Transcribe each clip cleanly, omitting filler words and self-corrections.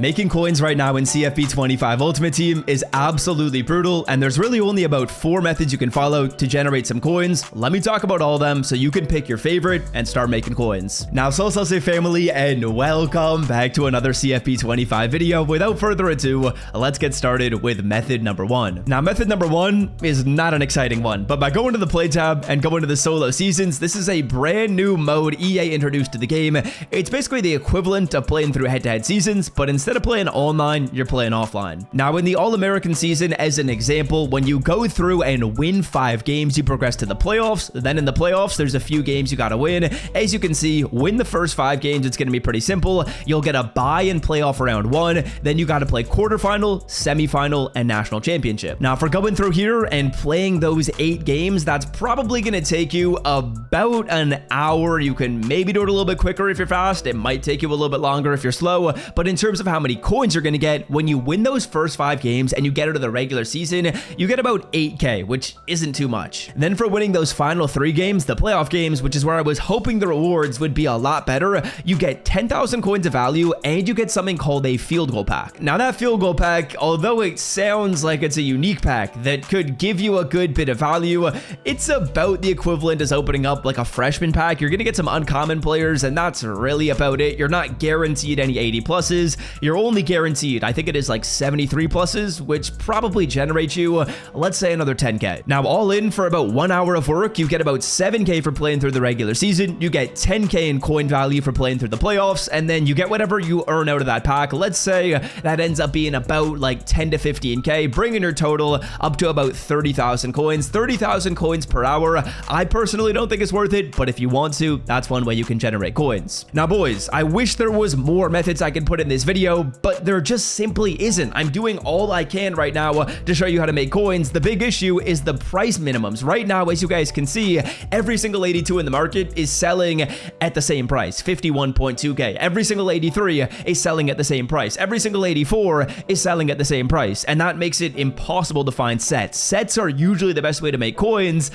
Making coins right now in CFB 25 Ultimate Team is absolutely brutal, and there's really only about 4 methods you can follow to generate some coins. Let me talk about all of them so you can pick your favorite and start making coins. Now, Salsa family, and welcome back to another CFB 25 video. Without further ado, let's get started with method number 1. Now, method number 1 is not an exciting one, but by going to the play tab and going to the solo seasons, this is a brand new mode EA introduced to the game. It's basically the equivalent of playing through head-to-head seasons, but instead of playing online, you're playing offline. Now, in the All-American season, as an example, when you go through and win 5 games, you progress to the playoffs. Then in the playoffs, there's a few games you gotta win. As you can see, win the first 5 games, it's gonna be pretty simple. You'll get a bye in playoff round 1. Then you gotta play quarterfinal, semifinal, and national championship. Now, for going through here and playing those 8 games, that's probably gonna take you about an hour. You can maybe do it a little bit quicker if you're fast. It might take you a little bit longer if you're slow. But in terms of how many coins you're going to get, when you win those first 5 games and you get out of the regular season, you get about 8k, which isn't too much. Then for winning those final 3 games, the playoff games, which is where I was hoping the rewards would be a lot better, you get 10,000 coins of value and you get something called a field goal pack. Now, that field goal pack, although it sounds like it's a unique pack that could give you a good bit of value, it's about the equivalent as opening up like a freshman pack. You're going to get some uncommon players, and that's really about it. You're not guaranteed any 80 pluses. You're only guaranteed, I think it is like 73 pluses, which probably generates you, let's say, another 10k. Now, all in, for about 1 hour of work, you get about 7k for playing through the regular season. You get 10k in coin value for playing through the playoffs, and then you get whatever you earn out of that pack. Let's say that ends up being about like 10 to 15k, bringing your total up to about 30,000 coins. 30,000 coins per hour. I personally don't think it's worth it, but if you want to, that's one way you can generate coins. Now, boys, I wish there was more methods I could put in this video, but there just simply isn't. I'm doing all I can right now to show you how to make coins. The big issue is the price minimums. Right now, as you guys can see, every single 82 in the market is selling at the same price, 51.2k. Every single 83 is selling at the same price. Every single 84 is selling at the same price, and that makes it impossible to find sets. Sets are usually the best way to make coins,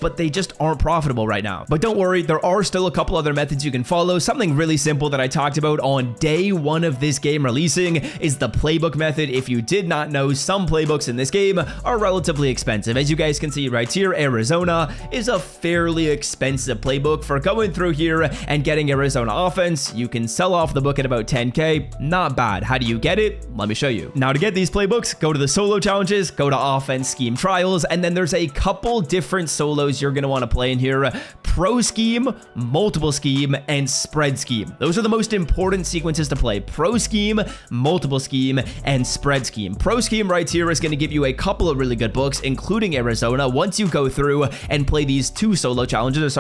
but they just aren't profitable right now. But don't worry, there are still a couple other methods you can follow. Something really simple that I talked about on day 1 of this game releasing is the playbook method. If you did not know, some playbooks in this game are relatively expensive. As you guys can see right here, Arizona is a fairly expensive playbook. For going through here and getting Arizona offense, you can sell off the book at about 10k. Not bad. How do you get it? Let me show you. Now, to get these playbooks, go to the solo challenges, go to offense scheme trials, and then there's a couple different solos you're going to want to play in here: pro scheme, multiple scheme, and spread scheme. Those are the most important sequences to play: pro scheme, multiple scheme, and spread scheme. Pro scheme right here is going to give you a couple of really good books, including Arizona. Once you go through and play these 3 solo challenges,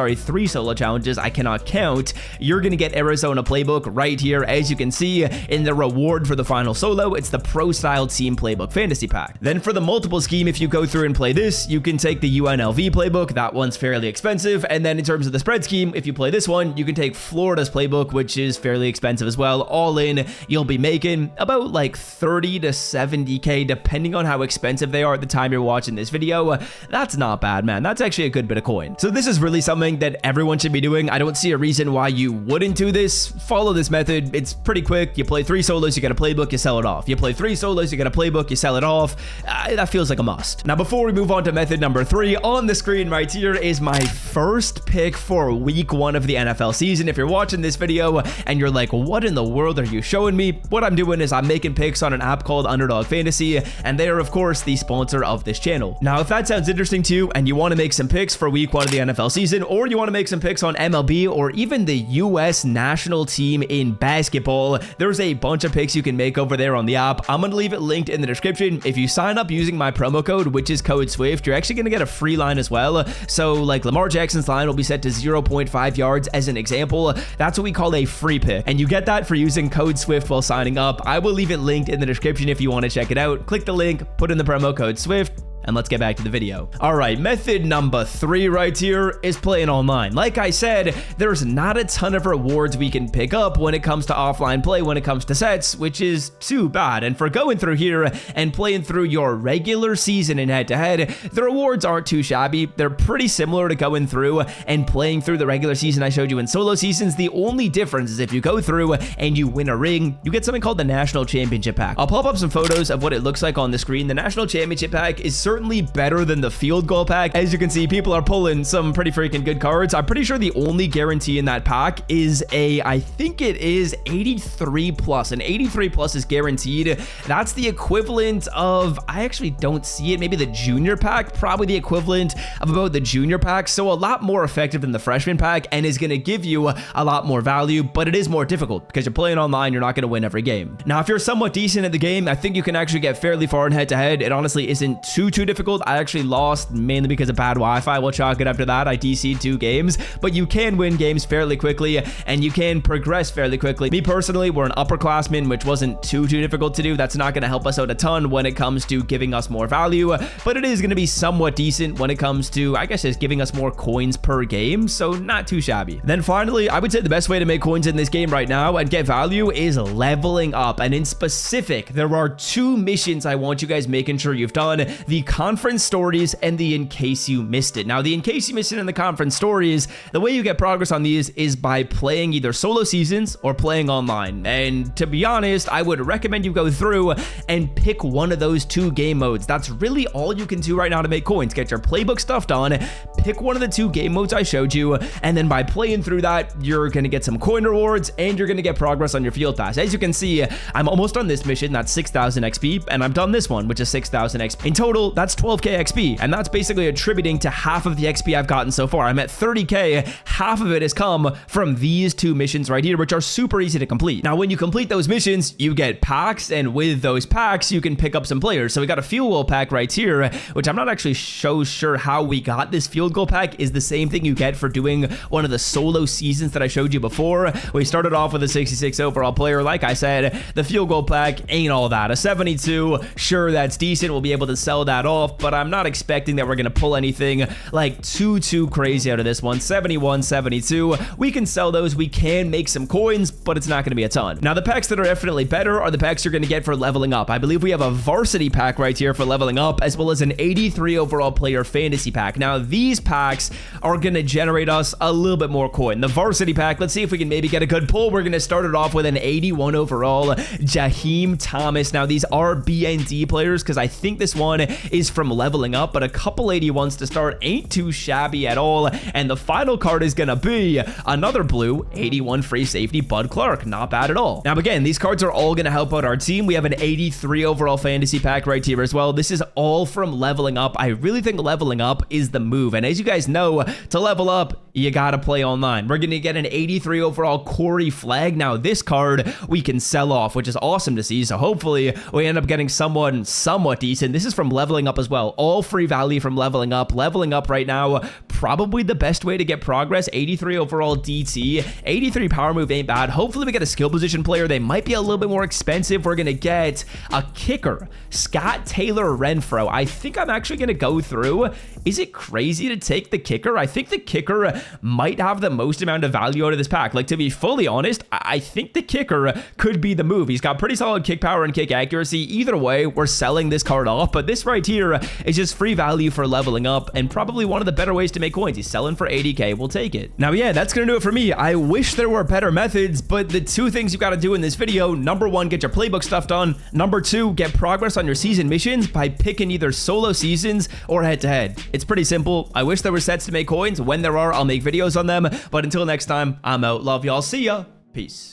I cannot count, you're going to get Arizona playbook right here. As you can see, in the reward for the final solo, it's the pro style team playbook fantasy pack. Then for the multiple scheme, if you go through and play this, you can take the UNLV playbook. That one's fairly expensive. And then in terms of the spread scheme, if you play this one, you can take Florida's playbook, which is fairly expensive as well. All in, you'll be making about like 30 to 70k, depending on how expensive they are at the time you're watching this video. That's not bad, man. That's actually a good bit of coin. So this is really something that everyone should be doing. I don't see a reason why you wouldn't do this. Follow this method. It's pretty quick. You play 3 solos, you get a playbook, you sell it off. You play 3 solos, you get a playbook, you sell it off. That feels like a must. Now, before we move on to method number 3, on the screen right here is my first pick for week 1 of the NFL season. If you're watching this video and you're like, what in the world are you showing me? What I'm doing is I'm making picks on an app called Underdog Fantasy, and they are, of course, the sponsor of this channel. Now, if that sounds interesting to you and you want to make some picks for week 1 of the NFL season, or you want to make some picks on MLB or even the US national team in basketball, there's a bunch of picks you can make over there on the app. I'm going to leave it linked in the description. If you sign up using my promo code, which is code SWIFT, you're actually going to get a free line as well. So like Lamar Jackson's line will be set to 0.5 yards as an example. That's what we call a free pick, and you get that for using code SWIFT while signing up. I will leave it linked in the description if you want to check it out. Click the link, put in the promo code SWIFT, and let's get back to the video. All right, method number 3 right here is playing online. Like I said, there's not a ton of rewards we can pick up when it comes to offline play, when it comes to sets, which is too bad. And for going through here and playing through your regular season in head-to-head, the rewards aren't too shabby. They're pretty similar to going through and playing through the regular season I showed you in solo seasons. The only difference is if you go through and you win a ring, you get something called the National Championship Pack. I'll pop up some photos of what it looks like on the screen. The National Championship Pack is certainly better than the Field Goal Pack. As you can see, people are pulling some pretty freaking good cards. I'm pretty sure the only guarantee in that pack is I think it is 83 plus, and 83 plus is guaranteed. That's the equivalent of, I actually don't see it, maybe the Junior Pack, probably the equivalent of about the Junior Pack. So a lot more effective than the Freshman Pack, and is going to give you a lot more value, but it is more difficult because you're playing online. You're not going to win every game. Now, if you're somewhat decent at the game, I think you can actually get fairly far in head-to-head. It honestly isn't too difficult. I actually lost mainly because of bad Wi-Fi. We'll chalk it up to that. I DC'd 2 games, but you can win games fairly quickly, and you can progress fairly quickly. Me personally, we're an upperclassman, which wasn't too difficult to do. That's not going to help us out a ton when it comes to giving us more value, but it is going to be somewhat decent when it comes to, I guess, just giving us more coins per game, so not too shabby. Then finally, I would say the best way to make coins in this game right now and get value is leveling up, and in specific, there are 2 missions I want you guys making sure you've done: the conference stories and the in case you missed it. Now, the in case you missed it and the conference stories, the way you get progress on these is by playing either solo seasons or playing online. And to be honest, I would recommend you go through and pick one of those 2 game modes. That's really all you can do right now to make coins. Get your playbook stuff done, pick one of the 2 game modes I showed you, and then by playing through that, you're going to get some coin rewards and you're going to get progress on your field pass. As you can see, I'm almost on this mission. That's 6,000 XP, and I've done this one, which is 6,000 XP. In total, that's 12k XP, and that's basically attributing to half of the XP I've gotten so far. I'm at 30k. Half of it has come from these 2 missions right here, which are super easy to complete. Now, when you complete those missions, you get packs, and with those packs, you can pick up some players. So we got a field goal pack right here, which I'm not actually so sure how we got. This field goal pack is the same thing you get for doing one of the solo seasons that I showed you before. We started off with a 66 overall player. Like I said, the field goal pack ain't all that. A 72, sure, that's decent. We'll be able to sell that off, but I'm not expecting that we're going to pull anything like too crazy out of this one. 71, 72, we can sell those. We can make some coins, but it's not going to be a ton. Now, the packs that are definitely better are the packs you're going to get for leveling up. I believe we have a varsity pack right here for leveling up, as well as an 83 overall player fantasy pack. Now, these packs are going to generate us a little bit more coin. The varsity pack, let's see if we can maybe get a good pull. We're going to start it off with an 81 overall Jaheim Thomas. Now, these are BND players because I think this one is from leveling up, but a couple 81s to start ain't too shabby at all. And the final card is going to be another blue 81 free safety Bud Clark. Not bad at all. Now, again, these cards are all going to help out our team. We have an 83 overall fantasy pack right here as well. This is all from leveling up. I really think leveling up is the move. And as you guys know, to level up, you got to play online. We're going to get an 83 overall Corey Flag. Now, this card we can sell off, which is awesome to see. So hopefully we end up getting someone somewhat decent. This is from leveling up as well. All free value from leveling up. Leveling up right now, probably the best way to get progress. 83 overall DT, 83 power move ain't bad. Hopefully we get a skill position player. They might be a little bit more expensive. We're going to get a kicker, Scott Taylor Renfro. I think I'm actually going to go through. Is it crazy to take the kicker? I think the kicker might have the most amount of value out of this pack. Like, to be fully honest, I think the kicker could be the move. He's got pretty solid kick power and kick accuracy. Either way, we're selling this card off, but this right here is just free value for leveling up and probably one of the better ways to make coins. He's selling for 80k. We'll take it. Now, yeah, that's going to do it for me. I wish there were better methods, but the 2 things you got to do in this video, number 1, get your playbook stuff done. Number 2, get progress on your season missions by picking either solo seasons or head-to-head. It's pretty simple. I wish there were sets to make coins. When there are, I'll make videos on them. But until next time, I'm out. Love y'all. See ya. Peace.